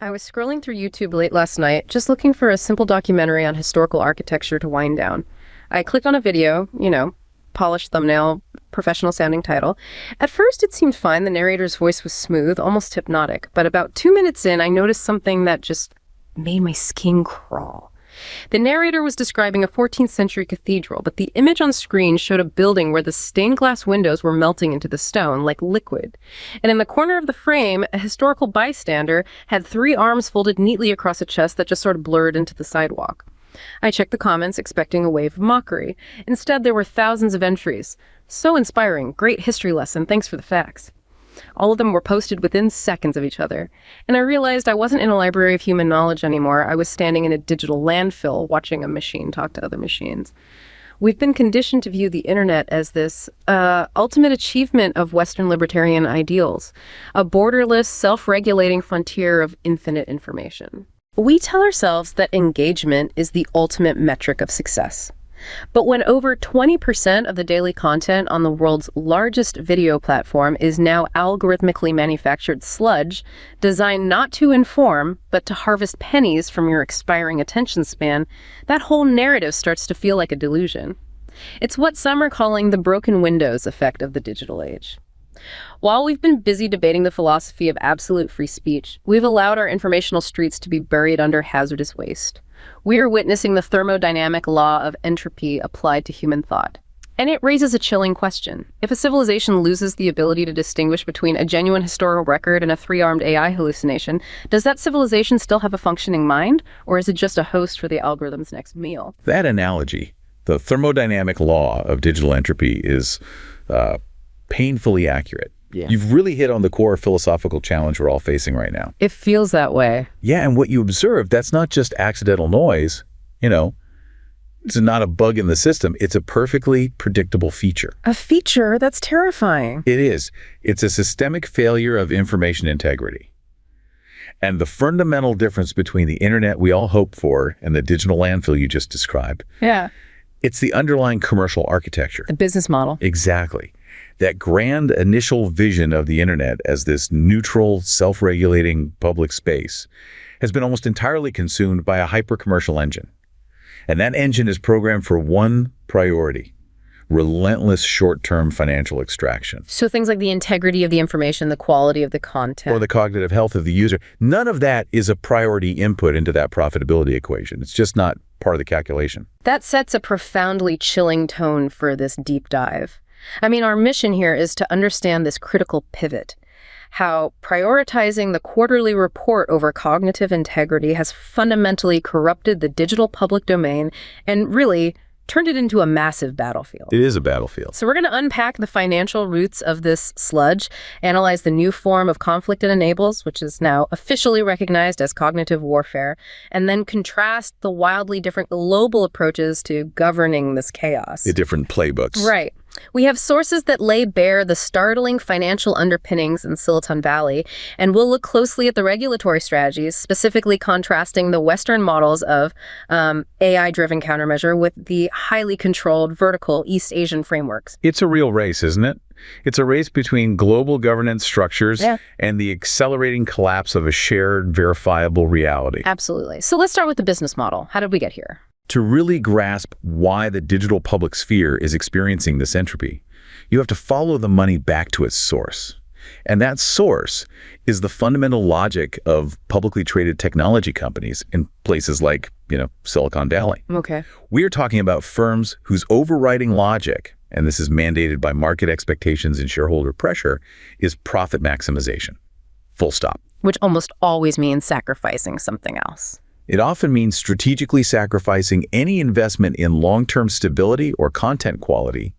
I was scrolling through YouTube late last night, just looking for a simple documentary on historical architecture to wind down. I clicked on a video, polished thumbnail, professional sounding title. At first, it seemed fine. The narrator's voice was smooth, almost hypnotic. But about 2 minutes in, I noticed something that just made my skin crawl. The narrator was describing a 14th century cathedral, but the image on screen showed a building where the stained glass windows were melting into the stone like liquid. And in the corner of the frame, a historical bystander had 3 arms folded neatly across a chest that just sort of blurred into the sidewalk. I checked the comments, expecting a wave of mockery. Instead, there were thousands of entries. So inspiring, great history lesson, thanks for the facts. All of them were posted within seconds of each other. And I realized I wasn't in a library of human knowledge anymore. I was standing in a digital landfill watching a machine talk to other machines. We've been conditioned to view the internet as this ultimate achievement of Western libertarian ideals, a borderless, self-regulating frontier of infinite information. We tell ourselves that engagement is the ultimate metric of success. But when over 20% of the daily content on the world's largest video platform is now algorithmically manufactured sludge, designed not to inform, but to harvest pennies from your expiring attention span, that whole narrative starts to feel like a delusion. It's what some are calling the broken windows effect of the digital age. While we've been busy debating the philosophy of absolute free speech, we've allowed our informational streets to be buried under hazardous waste. We are witnessing the thermodynamic law of entropy applied to human thought. And it raises a chilling question. If a civilization loses the ability to distinguish between a genuine historical record and a 3-armed AI hallucination, does that civilization still have a functioning mind? Or is it just a host for the algorithm's next meal? That analogy, the thermodynamic law of digital entropy, is painfully accurate. Yeah. You've really hit on the core philosophical challenge we're all facing right now. It feels that way. Yeah, and what you observe, that's not just accidental noise. It's not a bug in the system. It's a perfectly predictable feature. A feature? That's terrifying. It is. It's a systemic failure of information integrity. And the fundamental difference between the internet we all hope for and the digital landfill you just described, it's the underlying commercial architecture. The business model. Exactly. That grand initial vision of the internet as this neutral, self-regulating public space has been almost entirely consumed by a hyper-commercial engine. And that engine is programmed for one priority: relentless short-term financial extraction. So things like the integrity of the information, the quality of the content. Or the cognitive health of the user. None of that is a priority input into that profitability equation. It's just not part of the calculation. That sets a profoundly chilling tone for this deep dive. I mean, our mission here is to understand this critical pivot, how prioritizing the quarterly report over cognitive integrity has fundamentally corrupted the digital public domain and really turned it into a massive battlefield. It is a battlefield. So we're going to unpack the financial roots of this sludge, analyze the new form of conflict it enables, which is now officially recognized as cognitive warfare, and then contrast the wildly different global approaches to governing this chaos. The different playbooks. Right. We have sources that lay bare the startling financial underpinnings in Silicon Valley, and we'll look closely at the regulatory strategies, specifically contrasting the Western models of AI-driven countermeasure with the highly controlled vertical East Asian frameworks. It's a real race, isn't it? It's a race between global governance structures and the accelerating collapse of a shared, verifiable reality. Absolutely. So let's start with the business model. How did we get here? To really grasp why the digital public sphere is experiencing this entropy, you have to follow the money back to its source. And that source is the fundamental logic of publicly traded technology companies in places like, Silicon Valley. Okay. We are talking about firms whose overriding logic, and this is mandated by market expectations and shareholder pressure, is profit maximization. Full stop. Which almost always means sacrificing something else. It often means strategically sacrificing any investment in long-term stability or content quality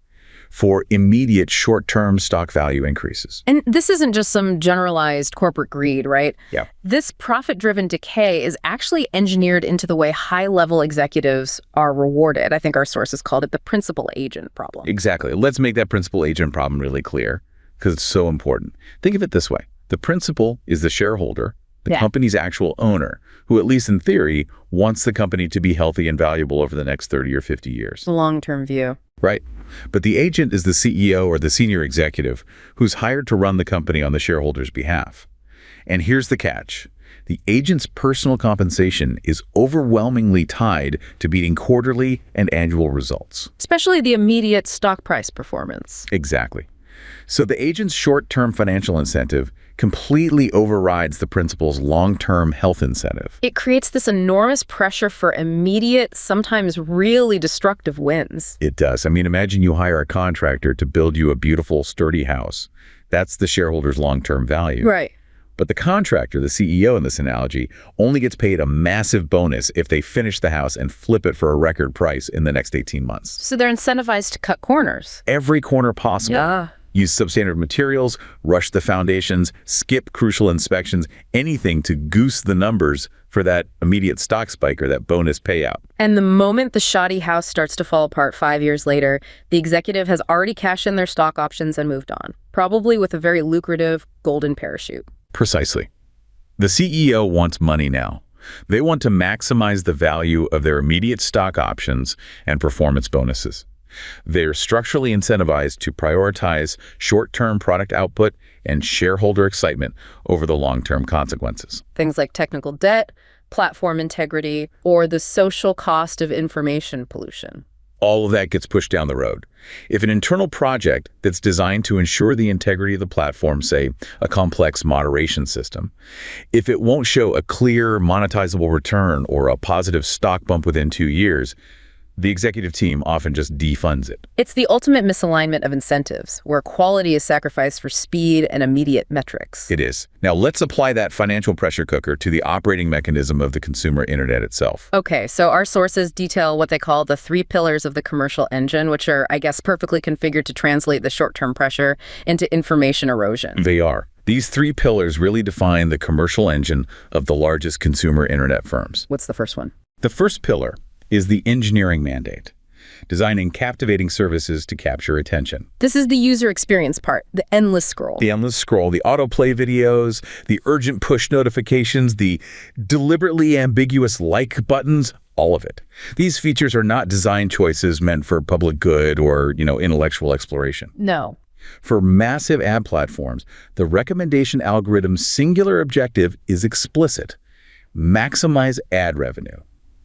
for immediate short-term stock value increases. And this isn't just some generalized corporate greed, right? Yeah. This profit-driven decay is actually engineered into the way high-level executives are rewarded. I think our sources called it the principal agent problem. Exactly. Let's make that principal agent problem really clear, because it's so important. Think of it this way. The principal is the shareholder, the company's actual owner, who, at least in theory, wants the company to be healthy and valuable over the next 30 or 50 years. The long-term view. Right. But the agent is the CEO or the senior executive who's hired to run the company on the shareholders' behalf. And here's the catch. the agent's personal compensation is overwhelmingly tied to beating quarterly and annual results. Especially the immediate stock price performance. Exactly. So the agent's short-term financial incentive completely overrides the principal's long-term health incentive. It creates this enormous pressure for immediate, sometimes really destructive wins. It does. I mean, imagine you hire a contractor to build you a beautiful, sturdy house. That's the shareholder's long-term value. Right. But the contractor, the CEO in this analogy, only gets paid a massive bonus if they finish the house and flip it for a record price in the next 18 months. So they're incentivized to cut corners. Every corner possible. Yeah. Use substandard materials, rush the foundations, skip crucial inspections, anything to goose the numbers for that immediate stock spike or that bonus payout. And the moment the shoddy house starts to fall apart 5 years later, the executive has already cashed in their stock options and moved on, probably with a very lucrative golden parachute. Precisely. The CEO wants money now. They want to maximize the value of their immediate stock options and performance bonuses. They're structurally incentivized to prioritize short-term product output and shareholder excitement over the long-term consequences. Things like technical debt, platform integrity, or the social cost of information pollution. All of that gets pushed down the road. If an internal project that's designed to ensure the integrity of the platform, say a complex moderation system, if it won't show a clear monetizable return or a positive stock bump within 2 years, the executive team often just defunds it. It's the ultimate misalignment of incentives, where quality is sacrificed for speed and immediate metrics. It is. Now let's apply that financial pressure cooker to the operating mechanism of the consumer internet itself. Okay, so our sources detail what they call the 3 pillars of the commercial engine, which are, I guess, perfectly configured to translate the short-term pressure into information erosion. They are. These 3 pillars really define the commercial engine of the largest consumer internet firms. What's the first one? The first pillar is the engineering mandate, designing captivating services to capture attention. This is the user experience part, the endless scroll. The endless scroll, the autoplay videos, the urgent push notifications, the deliberately ambiguous like buttons, all of it. These features are not design choices meant for public good or, intellectual exploration. No. For massive ad platforms, the recommendation algorithm's singular objective is explicit: maximize ad revenue.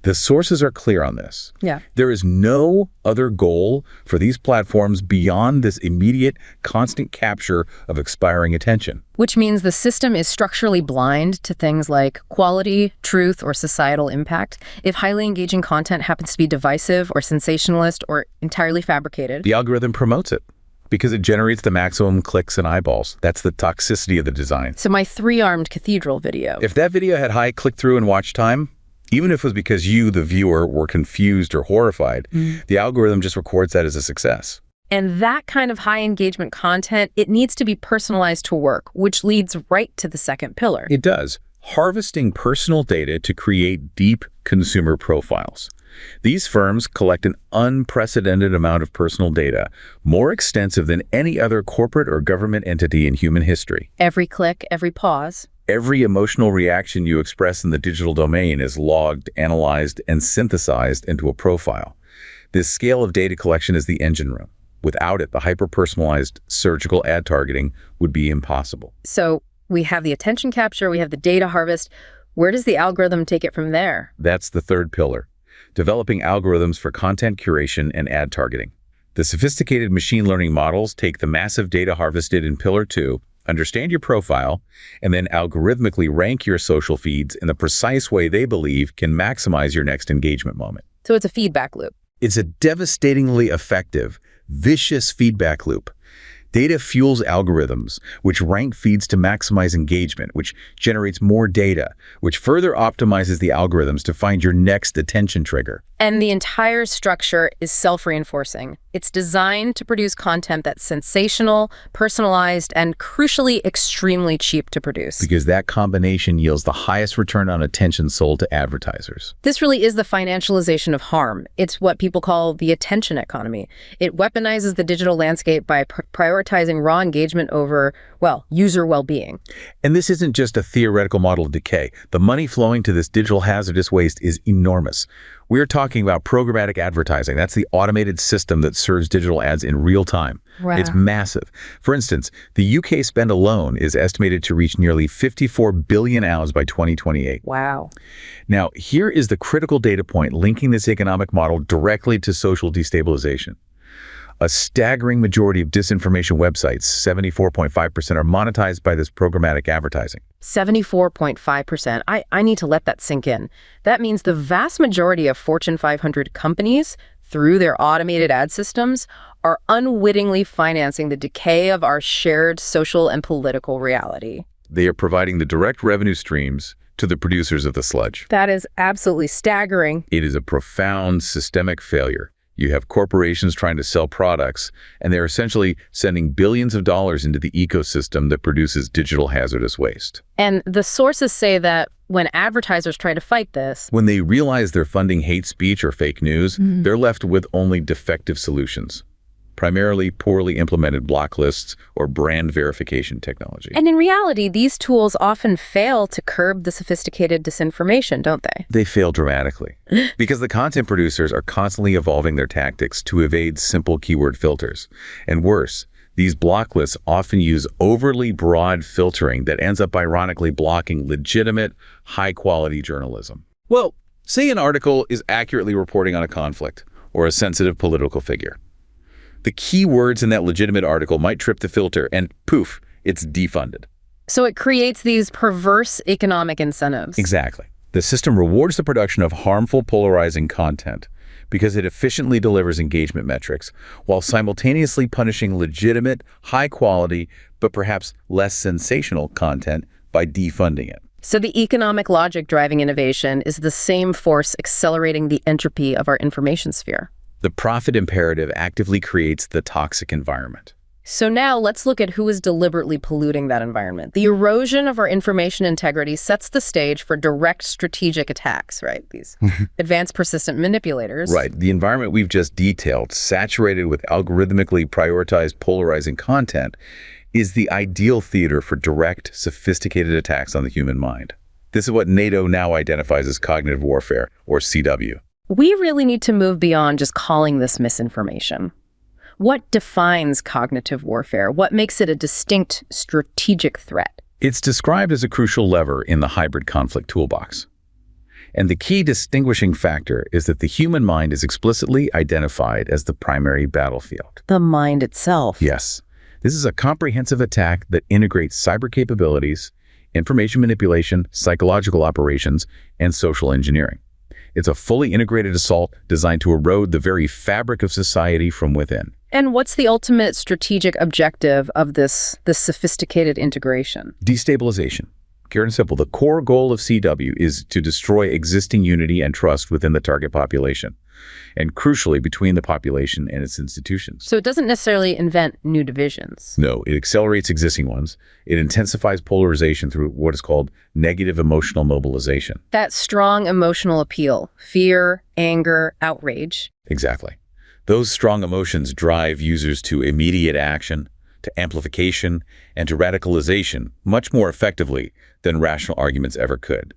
The sources are clear on this. Yeah. There is no other goal for these platforms beyond this immediate, constant capture of expiring attention. Which means the system is structurally blind to things like quality, truth, or societal impact. If highly engaging content happens to be divisive or sensationalist or entirely fabricated, The algorithm promotes it because it generates the maximum clicks and eyeballs. That's the toxicity of the design. So my 3-armed cathedral video. If that video had high click-through and watch time, even if it was because you, the viewer, were confused or horrified, the algorithm just records that as a success. And that kind of high engagement content, it needs to be personalized to work, which leads right to the second pillar. It does. Harvesting personal data to create deep consumer profiles. These firms collect an unprecedented amount of personal data, more extensive than any other corporate or government entity in human history. Every click, every pause. Every emotional reaction you express in the digital domain is logged, analyzed, and synthesized into a profile. This scale of data collection is the engine room. Without it, the hyper-personalized surgical ad targeting would be impossible. So we have the attention capture, we have the data harvest. Where does the algorithm take it from there? That's the third pillar: developing algorithms for content curation and ad targeting. The sophisticated machine learning models take the massive data harvested in Pillar 2, understand your profile, and then algorithmically rank your social feeds in the precise way they believe can maximize your next engagement moment. So it's a feedback loop. It's a devastatingly effective, vicious feedback loop. Data fuels algorithms, which rank feeds to maximize engagement, which generates more data, which further optimizes the algorithms to find your next attention trigger. And the entire structure is self-reinforcing. It's designed to produce content that's sensational, personalized, and crucially extremely cheap to produce. Because that combination yields the highest return on attention sold to advertisers. This really is the financialization of harm. It's what people call the attention economy. It weaponizes the digital landscape by prioritizing raw engagement over, well, user well-being. And this isn't just a theoretical model of decay. The money flowing to this digital hazardous waste is enormous. We're talking about programmatic advertising. That's the automated system that serves digital ads in real time. Wow. It's massive. For instance, the UK spend alone is estimated to reach nearly 54 billion hours by 2028. Wow. Now, here is the critical data point linking this economic model directly to social destabilization. A staggering majority of disinformation websites, 74.5%, are monetized by this programmatic advertising. 74.5%. I need to let that sink in. That means the vast majority of Fortune 500 companies, through their automated ad systems, are unwittingly financing the decay of our shared social and political reality. They are providing the direct revenue streams to the producers of the sludge. That is absolutely staggering. It is a profound systemic failure. You have corporations trying to sell products, and they're essentially sending billions of dollars into the ecosystem that produces digital hazardous waste. And the sources say that when advertisers try to fight this, When they realize they're funding hate speech or fake news, they're left with only defective solutions, primarily poorly implemented block lists or brand verification technology. and in reality, these tools often fail to curb the sophisticated disinformation, don't they? They fail dramatically because the content producers are constantly evolving their tactics to evade simple keyword filters. And worse, these block lists often use overly broad filtering that ends up ironically blocking legitimate, high-quality journalism. Well, say an article is accurately reporting on a conflict or a sensitive political figure. The key words in that legitimate article might trip the filter and poof, it's defunded. So it creates these perverse economic incentives. Exactly. The system rewards the production of harmful, polarizing content because it efficiently delivers engagement metrics while simultaneously punishing legitimate, high-quality, but perhaps less sensational content by defunding it. So the economic logic driving innovation is the same force accelerating the entropy of our information sphere. The profit imperative actively creates the toxic environment. So now let's look at who is deliberately polluting that environment. The erosion of our information integrity sets the stage for direct strategic attacks, right? These advanced persistent manipulators. Right. The environment we've just detailed, saturated with algorithmically prioritized polarizing content, is the ideal theater for direct, sophisticated attacks on the human mind. This is what NATO now identifies as cognitive warfare, or CW. We really need to move beyond just calling this misinformation. What defines cognitive warfare? What makes it a distinct strategic threat? It's described as a crucial lever in the hybrid conflict toolbox. And the key distinguishing factor is that the human mind is explicitly identified as the primary battlefield. The mind itself. Yes, this is a comprehensive attack that integrates cyber capabilities, information manipulation, psychological operations, and social engineering. It's a fully integrated assault designed to erode the very fabric of society from within. And what's the ultimate strategic objective of this sophisticated integration? Destabilization. Pure and simple, the core goal of CW is to destroy existing unity and trust within the target population, and crucially between the population and its institutions. So it doesn't necessarily invent new divisions. No, it accelerates existing ones. It intensifies polarization through what is called negative emotional mobilization. That strong emotional appeal, fear, anger, outrage. Exactly. Those strong emotions drive users to immediate action, to amplification, and to radicalization much more effectively than rational arguments ever could.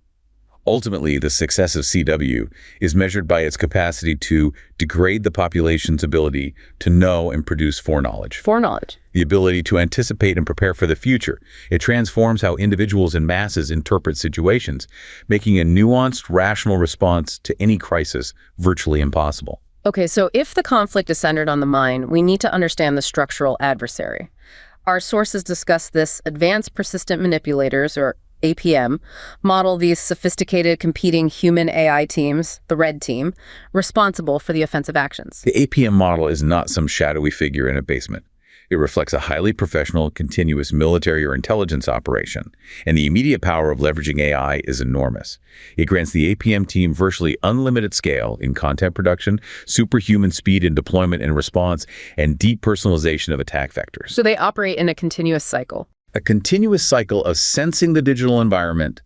Ultimately, the success of CW is measured by its capacity to degrade the population's ability to know and produce foreknowledge. Foreknowledge. The ability to anticipate and prepare for the future. It transforms how individuals and masses interpret situations, making a nuanced, rational response to any crisis virtually impossible. Okay, so if the conflict is centered on the mind, we need to understand the structural adversary. Our sources discuss this advanced persistent manipulators, or APM, model these sophisticated competing human AI teams, the red team, responsible for the offensive actions. The APM model is not some shadowy figure in a basement. It reflects a highly professional, continuous military or intelligence operation, and the immediate power of leveraging AI is enormous. It grants the APM team virtually unlimited scale in content production, superhuman speed in deployment and response, and deep personalization of attack vectors. So they operate in a continuous cycle. A continuous cycle of sensing the digital environment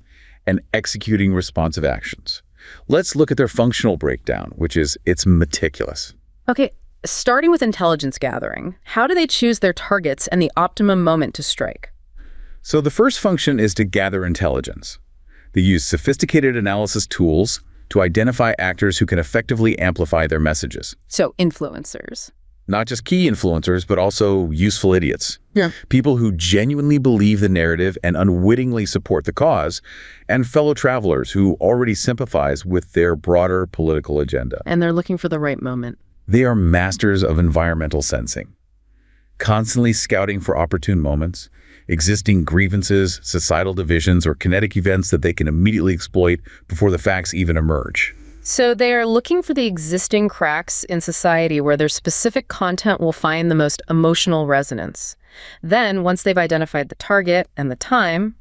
and executing responsive actions. Let's look at their functional breakdown, which is it's meticulous. Okay, starting with intelligence gathering, how do they choose their targets and the optimum moment to strike? So the first function is to gather intelligence. They use sophisticated analysis tools, to identify actors who can effectively amplify their messages. So influencers. Not just key influencers, but also useful idiots. Yeah. People who genuinely believe the narrative and unwittingly support the cause, and fellow travelers who already sympathize with their broader political agenda. And they're looking for the right moment. They are masters of environmental sensing, constantly scouting for opportune moments, existing grievances, societal divisions, or kinetic events that they can immediately exploit before the facts even emerge. So they are looking for the existing cracks in society where their specific content will find the most emotional resonance. Then, once they've identified the target and the time,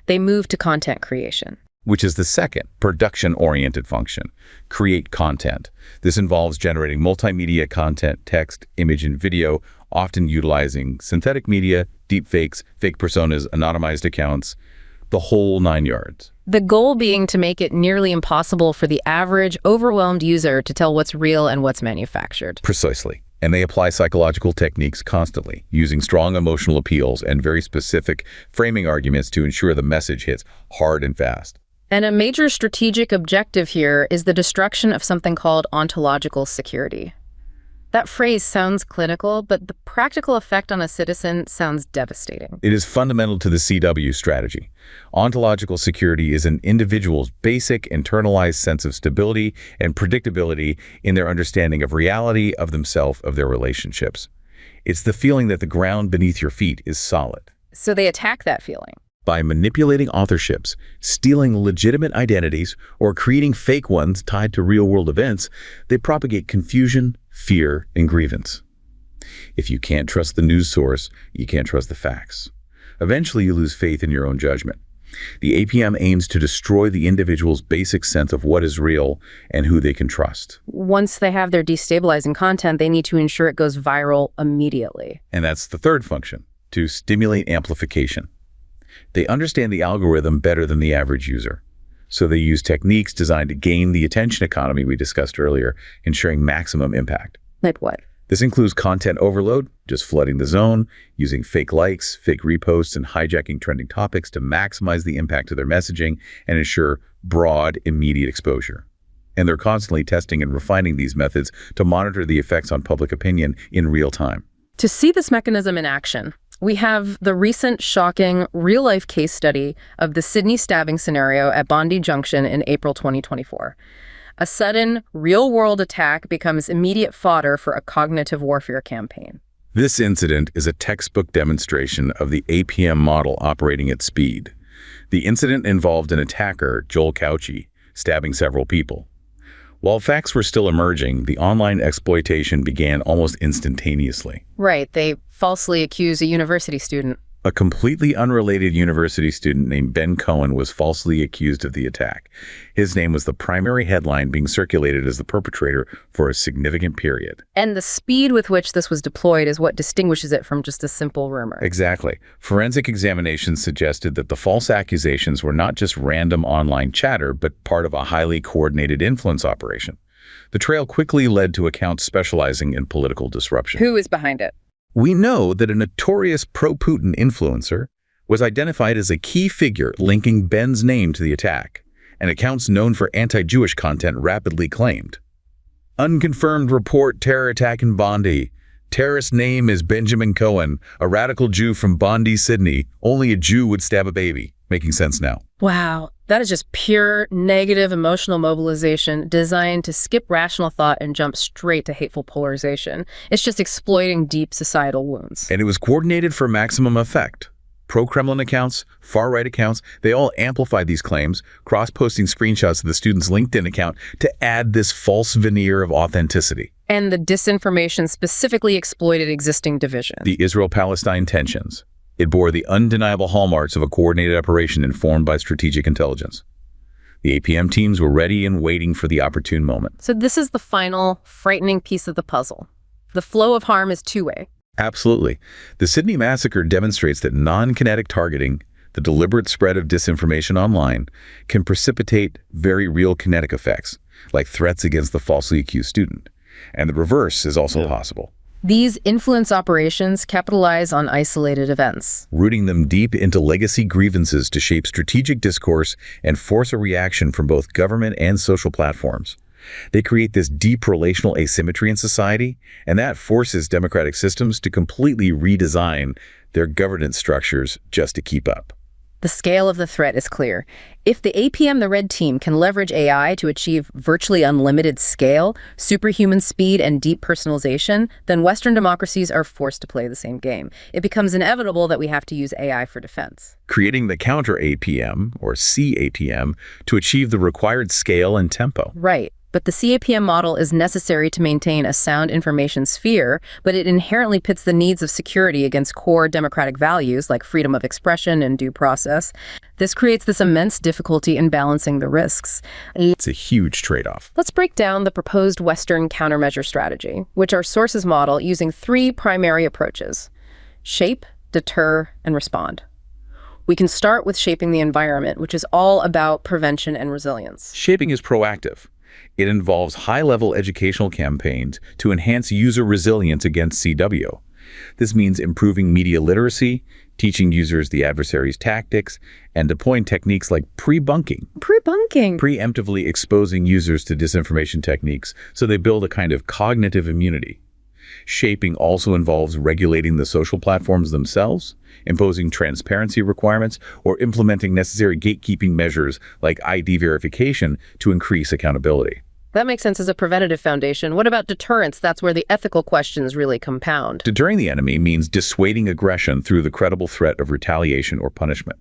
they move to content creation. Which is the second production-oriented function, create content. This involves generating multimedia content, text, image, and video, often utilizing synthetic media, deepfakes, fake personas, anonymized accounts, the whole 9 yards. The goal being to make it nearly impossible for the average, overwhelmed user to tell what's real and what's manufactured. Precisely. And they apply psychological techniques constantly, using strong emotional appeals and very specific framing arguments to ensure the message hits hard and fast. And a major strategic objective here is the destruction of something called ontological security. That phrase sounds clinical, but the practical effect on a citizen sounds devastating. It is fundamental to the CW strategy. Ontological security is an individual's basic internalized sense of stability and predictability in their understanding of reality, of themselves, of their relationships. It's the feeling that the ground beneath your feet is solid. So they attack that feeling. By manipulating authorships, stealing legitimate identities, or creating fake ones tied to real-world events, they propagate confusion, fear, and grievance. If you can't trust the news source, you can't trust the facts. Eventually, you lose faith in your own judgment. The APM aims to destroy the individual's basic sense of what is real and who they can trust. Once they have their destabilizing content, they need to ensure it goes viral immediately. And that's the third function, to stimulate amplification. They understand the algorithm better than the average user. So they use techniques designed to gain the attention economy we discussed earlier, ensuring maximum impact. Like what? This includes content overload, just flooding the zone, using fake likes, fake reposts, and hijacking trending topics to maximize the impact of their messaging and ensure broad, immediate exposure. And they're constantly testing and refining these methods to monitor the effects on public opinion in real time. To see this mechanism in action, we have the recent shocking real-life case study of the Sydney stabbing scenario at Bondi Junction in April 2024. A sudden, real-world attack becomes immediate fodder for a cognitive warfare campaign. This incident is a textbook demonstration of the APM model operating at speed. The incident involved an attacker, Joel Cauchy, stabbing several people. While facts were still emerging, the online exploitation began almost instantaneously. Right, they falsely accuse a university student. A completely unrelated university student named Ben Cohen was falsely accused of the attack. His name was the primary headline being circulated as the perpetrator for a significant period. And the speed with which this was deployed is what distinguishes it from just a simple rumor. Exactly. Forensic examinations suggested that the false accusations were not just random online chatter, but part of a highly coordinated influence operation. The trail quickly led to accounts specializing in political disruption. Who is behind it? We know that a notorious pro-Putin influencer was identified as a key figure linking Ben's name to the attack, and accounts known for anti-Jewish content rapidly claimed. Unconfirmed report terror attack in Bondi. Terrorist name is Benjamin Cohen, a radical Jew from Bondi, Sydney. Only a Jew would stab a baby. Making sense now. Wow, that is just pure negative emotional mobilization designed to skip rational thought and jump straight to hateful polarization. It's just exploiting deep societal wounds. And it was coordinated for maximum effect. Pro-Kremlin accounts, far-right accounts, they all amplified these claims, cross-posting screenshots of the student's LinkedIn account to add this false veneer of authenticity. And the disinformation specifically exploited existing divisions. The Israel-Palestine tensions. It bore the undeniable hallmarks of a coordinated operation informed by strategic intelligence. The APM teams were ready and waiting for the opportune moment. So this is the final, frightening piece of the puzzle. The flow of harm is two-way. Absolutely. The Sydney massacre demonstrates that non-kinetic targeting, the deliberate spread of disinformation online, can precipitate very real kinetic effects, like threats against the falsely accused student. And the reverse is also possible. These influence operations capitalize on isolated events. Rooting them deep into legacy grievances to shape strategic discourse and force a reaction from both government and social platforms. They create this deep relational asymmetry in society, and that forces democratic systems to completely redesign their governance structures just to keep up. The scale of the threat is clear. If the APM, the red team, can leverage AI to achieve virtually unlimited scale, superhuman speed, and deep personalization, then Western democracies are forced to play the same game. It becomes inevitable that we have to use AI for defense. Creating the Counter-APM, or CAPM, to achieve the required scale and tempo. Right. But the CAPM model is necessary to maintain a sound information sphere, but it inherently pits the needs of security against core democratic values like freedom of expression and due process. This creates this immense difficulty in balancing the risks. It's a huge trade-off. Let's break down the proposed Western countermeasure strategy, which our sources model using three primary approaches: shape, deter, and respond. We can start with shaping the environment, which is all about prevention and resilience. Shaping is proactive. It involves high-level educational campaigns to enhance user resilience against CW. This means improving media literacy, teaching users the adversary's tactics, and deploying techniques like pre-bunking. Pre-bunking? Preemptively exposing users to disinformation techniques so they build a kind of cognitive immunity. Shaping also involves regulating the social platforms themselves, imposing transparency requirements, or implementing necessary gatekeeping measures like ID verification to increase accountability. That makes sense as a preventative foundation. What about deterrence? That's where the ethical questions really compound. Deterring the enemy means dissuading aggression through the credible threat of retaliation or punishment.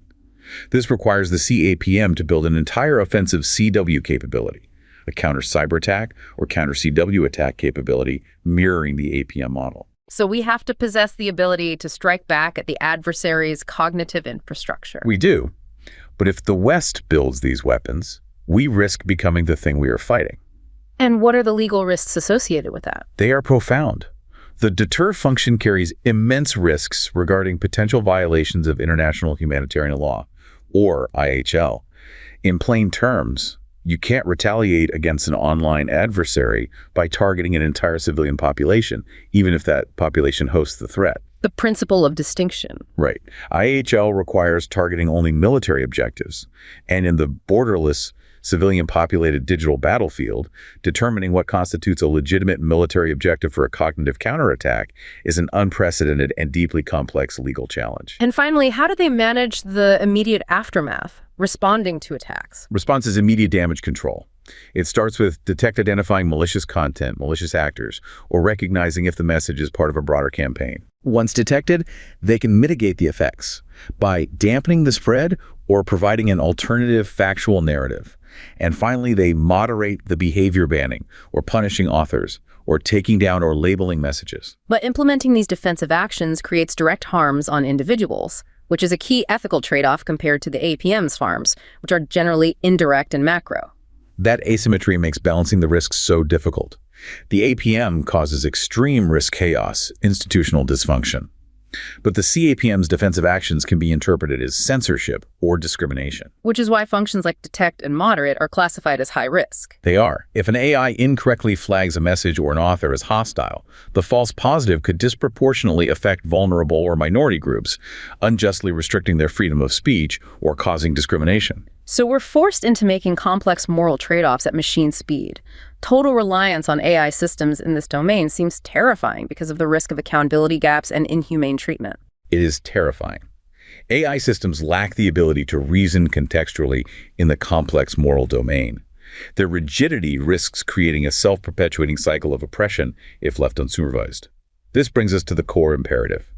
This requires the CAPM to build an entire offensive CW capability, a counter-cyber attack or counter-CW attack capability mirroring the APM model. So we have to possess the ability to strike back at the adversary's cognitive infrastructure. We do. But if the West builds these weapons, we risk becoming the thing we are fighting. And what are the legal risks associated with that? They are profound. The deter function carries immense risks regarding potential violations of international humanitarian law, or IHL. In plain terms, you can't retaliate against an online adversary by targeting an entire civilian population, even if that population hosts the threat. The principle of distinction. Right. IHL requires targeting only military objectives, and in the borderless, civilian-populated digital battlefield, determining what constitutes a legitimate military objective for a cognitive counterattack is an unprecedented and deeply complex legal challenge. And finally, how do they manage the immediate aftermath, responding to attacks? Response is immediate damage control. It starts with identifying malicious content, malicious actors, or recognizing if the message is part of a broader campaign. Once detected, they can mitigate the effects by dampening the spread or providing an alternative factual narrative. And finally, they moderate the behavior banning or punishing authors or taking down or labeling messages. But implementing these defensive actions creates direct harms on individuals, which is a key ethical trade-off compared to the APM's harms, which are generally indirect and macro. That asymmetry makes balancing the risks so difficult. The APM causes extreme risk chaos, institutional dysfunction. But the CAPM's defensive actions can be interpreted as censorship or discrimination. Which is why functions like detect and moderate are classified as high risk. They are. If an AI incorrectly flags a message or an author as hostile, the false positive could disproportionately affect vulnerable or minority groups, unjustly restricting their freedom of speech or causing discrimination. So we're forced into making complex moral trade-offs at machine speed. Total reliance on AI systems in this domain seems terrifying because of the risk of accountability gaps and inhumane treatment. It is terrifying. AI systems lack the ability to reason contextually in the complex moral domain. Their rigidity risks creating a self-perpetuating cycle of oppression if left unsupervised. This brings us to the core imperative: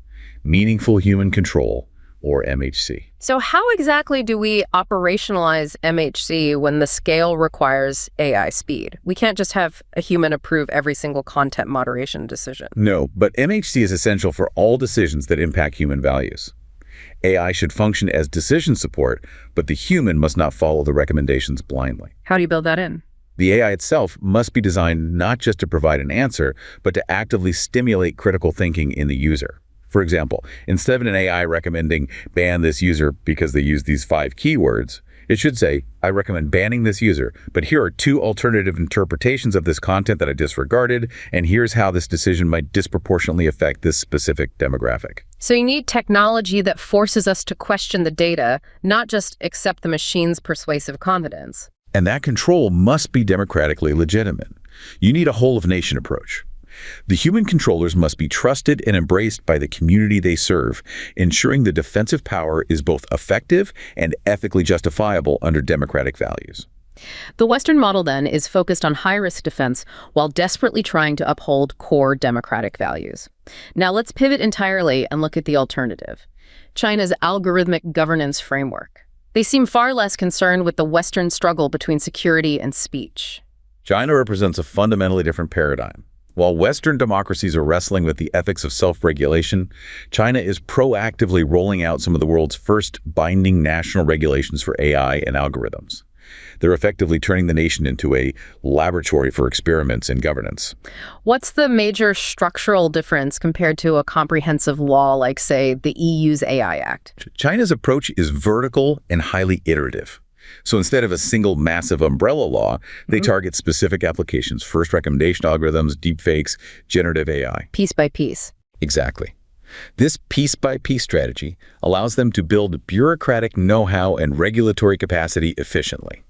meaningful human control, or MHC. So how exactly do we operationalize MHC when the scale requires AI speed? We can't just have a human approve every single content moderation decision. No, but MHC is essential for all decisions that impact human values. AI should function as decision support, but the human must not follow the recommendations blindly. How do you build that in? The AI itself must be designed not just to provide an answer, but to actively stimulate critical thinking in the user. For example, instead of an AI recommending ban this user because they use these 5 keywords, It should say, I recommend banning this user, but here are 2 alternative interpretations of this content that I disregarded, and here's how this decision might disproportionately affect this specific demographic. So you need technology that forces us to question the data, not just accept the machine's persuasive confidence. And that control must be democratically legitimate. You need a whole-of-nation approach. The human controllers must be trusted and embraced by the community they serve, ensuring the defensive power is both effective and ethically justifiable under democratic values. The Western model, then, is focused on high-risk defense while desperately trying to uphold core democratic values. Now let's pivot entirely and look at the alternative, China's algorithmic governance framework. They seem far less concerned with the Western struggle between security and speech. China represents a fundamentally different paradigm. While Western democracies are wrestling with the ethics of self-regulation, China is proactively rolling out some of the world's first binding national regulations for AI and algorithms. They're effectively turning the nation into a laboratory for experiments in governance. What's the major structural difference compared to a comprehensive law like, say, the EU's AI Act? China's approach is vertical and highly iterative. So instead of a single massive umbrella law, they target specific applications, first recommendation algorithms, deepfakes, generative AI. Piece by piece. Exactly. This piece-by-piece strategy allows them to build bureaucratic know-how and regulatory capacity efficiently.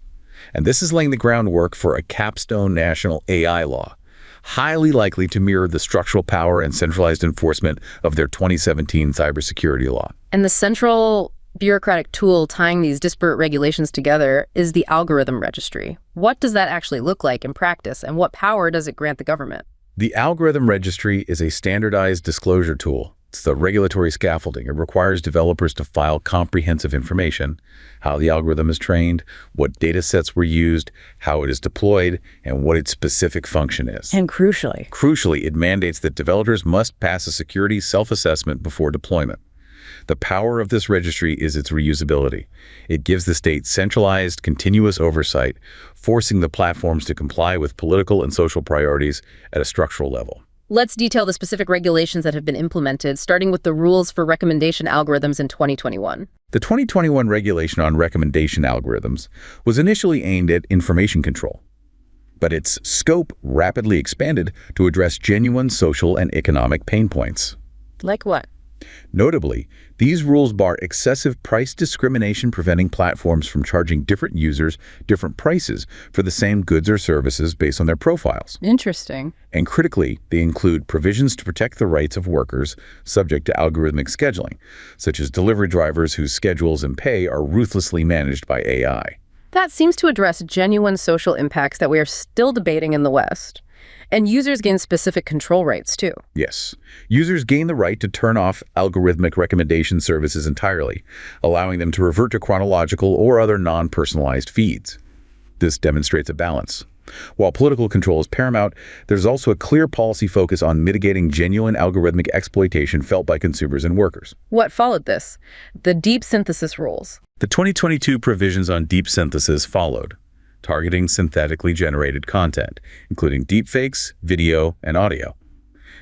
And this is laying the groundwork for a capstone national AI law, highly likely to mirror the structural power and centralized enforcement of their 2017 cybersecurity law. And the central bureaucratic tool tying these disparate regulations together is the algorithm registry. What does that actually look like in practice, and what power does it grant the government? The algorithm registry is a standardized disclosure tool. It's the regulatory scaffolding. It requires developers to file comprehensive information, how the algorithm is trained, what data sets were used, how it is deployed, and what its specific function is. And crucially, it mandates that developers must pass a security self-assessment before deployment. The power of this registry is its reusability. It gives the state centralized, continuous oversight, forcing the platforms to comply with political and social priorities at a structural level. Let's detail the specific regulations that have been implemented, starting with the rules for recommendation algorithms in 2021. The 2021 regulation on recommendation algorithms was initially aimed at information control, but its scope rapidly expanded to address genuine social and economic pain points. Like what? Notably, these rules bar excessive price discrimination, preventing platforms from charging different users different prices for the same goods or services based on their profiles. Interesting. And critically, they include provisions to protect the rights of workers subject to algorithmic scheduling, such as delivery drivers whose schedules and pay are ruthlessly managed by AI. That seems to address genuine social impacts that we are still debating in the West. And users gain specific control rights, too. Yes. Users gain the right to turn off algorithmic recommendation services entirely, allowing them to revert to chronological or other non-personalized feeds. This demonstrates a balance. While political control is paramount, there's also a clear policy focus on mitigating genuine algorithmic exploitation felt by consumers and workers. What followed this? The deep synthesis rules. The 2022 provisions on deep synthesis followed, targeting synthetically generated content, including deepfakes, video, and audio.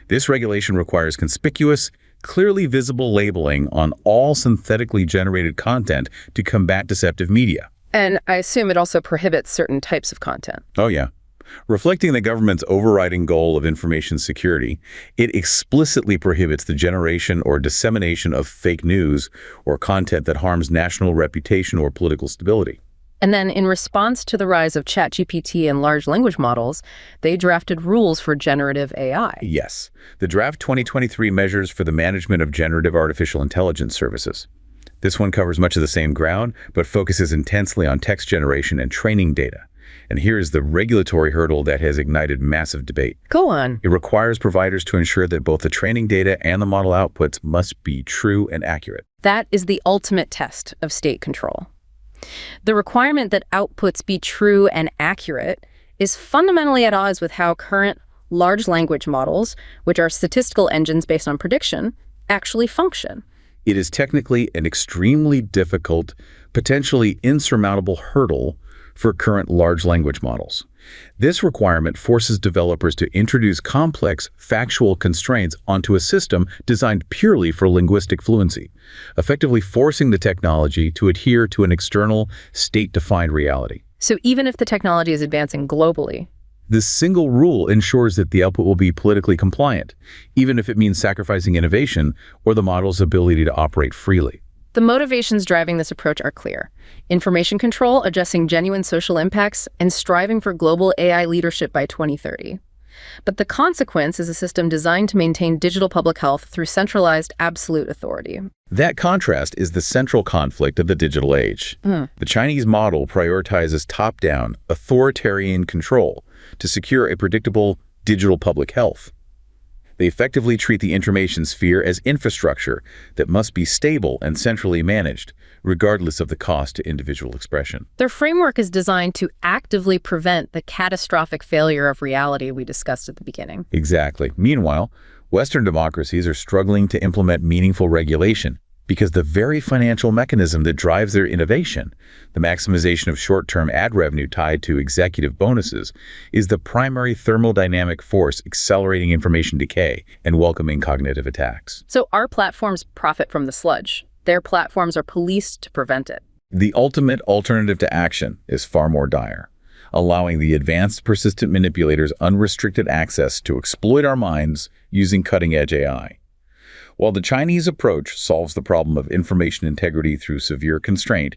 This regulation requires conspicuous, clearly visible labeling on all synthetically generated content to combat deceptive media. And I assume it also prohibits certain types of content. Oh, yeah. Reflecting the government's overriding goal of information security, it explicitly prohibits the generation or dissemination of fake news or content that harms national reputation or political stability. And then in response to the rise of ChatGPT and large language models, they drafted rules for generative AI. Yes, the draft 2023 measures for the management of generative artificial intelligence services. This one covers much of the same ground, but focuses intensely on text generation and training data. And here is the regulatory hurdle that has ignited massive debate. Go on. It requires providers to ensure that both the training data and the model outputs must be true and accurate. That is the ultimate test of state control. The requirement that outputs be true and accurate is fundamentally at odds with how current large language models, which are statistical engines based on prediction, actually function. It is technically an extremely difficult, potentially insurmountable hurdle for current large language models. This requirement forces developers to introduce complex, factual constraints onto a system designed purely for linguistic fluency, effectively forcing the technology to adhere to an external, state-defined reality. So even if the technology is advancing globally, this single rule ensures that the output will be politically compliant, even if it means sacrificing innovation or the model's ability to operate freely. the motivations driving this approach are clear: information control, addressing genuine social impacts, and striving for global AI leadership by 2030. But the consequence is a system designed to maintain digital public health through centralized, absolute authority. That contrast is the central conflict of the digital age. The Chinese model prioritizes top-down, authoritarian control to secure a predictable digital public health. They effectively treat the information sphere as infrastructure that must be stable and centrally managed, regardless of the cost to individual expression. Their framework is designed to actively prevent the catastrophic failure of reality we discussed at the beginning. Exactly. Meanwhile, Western democracies are struggling to implement meaningful regulation because the very financial mechanism that drives their innovation, the maximization of short-term ad revenue tied to executive bonuses, is the primary thermodynamic force accelerating information decay and welcoming cognitive attacks. So our platforms profit from the sludge. Their platforms are policed to prevent it. The ultimate alternative to action is far more dire, allowing the advanced persistent manipulators unrestricted access to exploit our minds using cutting-edge AI. While the Chinese approach solves the problem of information integrity through severe constraint,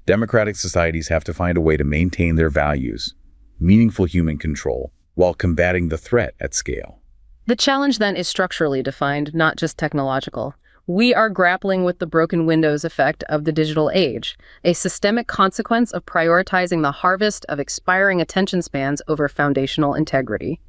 democratic societies have to find a way to maintain their values, meaningful human control, while combating the threat at scale. The challenge then is structurally defined, not just technological. We are grappling with the broken windows effect of the digital age, a systemic consequence of prioritizing the harvest of expiring attention spans over foundational integrity.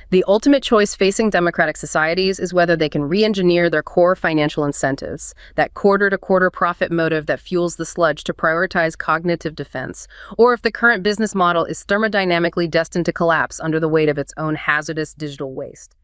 The ultimate choice facing democratic societies is whether they can re-engineer their core financial incentives, that quarter-to-quarter profit motive that fuels the sludge, to prioritize cognitive defense, or if the current business model is thermodynamically destined to collapse under the weight of its own hazardous digital waste.